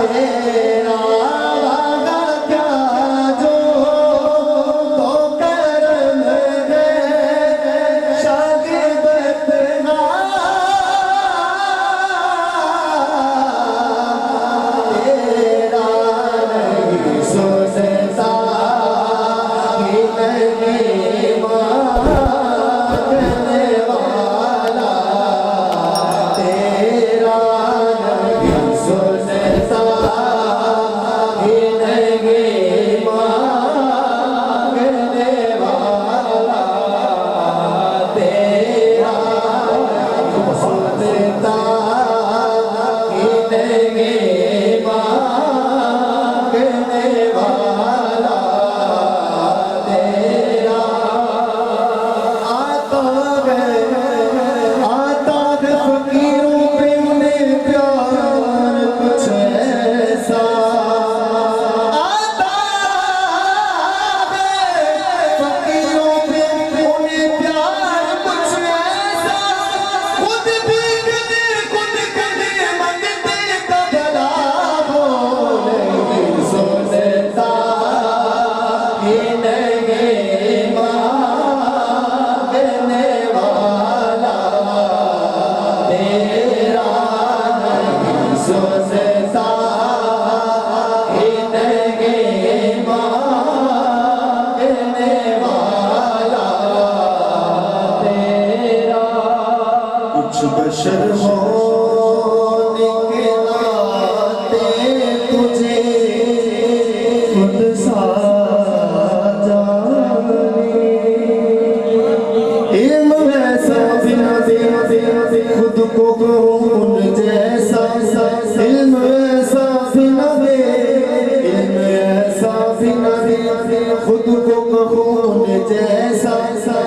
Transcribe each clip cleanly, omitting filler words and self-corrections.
तेरा वादा क्या जो तो करम है शागिर्द ना तेरा नहीं सुनता कि नहीं मांगने वाला तेरा नहीं सुनता कि नहीं मांगने वाला तेरा नहीं सुनता कि नहीं मांगने वाला तेरा आता है फकीरों पे उन्हें प्यार कुछ ऐसा आता है फकीरों पे उन्हें प्यार कुछ ऐसा खुद कदे मंगते का भला हो नहीं सुनता कि नहीं मांगने वाला तेरा नहीं सुनता कि नहीं मांगने वाला तेरा कुछ बशर होने के नाते तुझे खुद सा जाने इल्म ऐसा बिना खुद को कौन जैसा इल्म ऐसा बिना इल्म ऐसा बिना खुद को कौन जैसा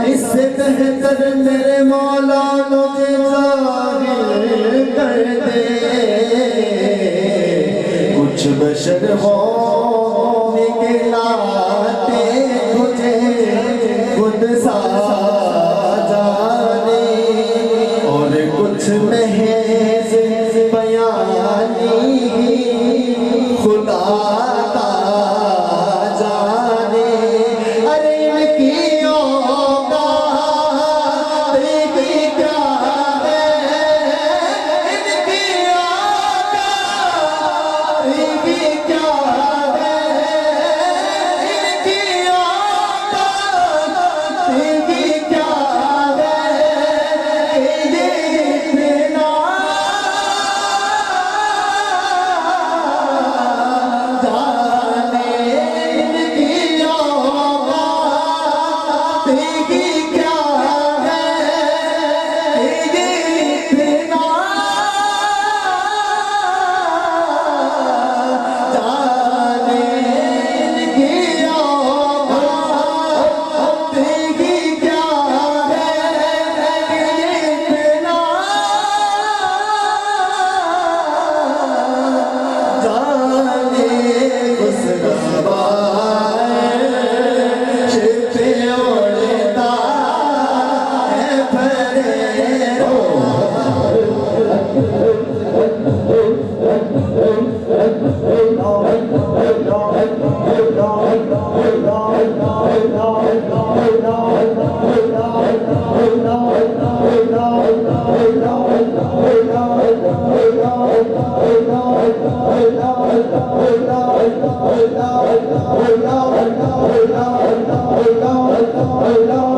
इससे बेहतर मेरे मौला मुझे ज़ाहिर कर दे कुछ बशर होने के नाते तुझे खुद सा जाने और कुछ महज बयानी खुदा ता जाने अरे इनकी औकात भी क्या है इनकी औकात भी क्या है इनकी औकात भी क्या है ये इतना जाने इनकी औकात भी क्या है ये इतना जाने इनकी औकात भी क्या है ये इतना जाने उस रवाए शिपे उड़ता है फरेरो Allah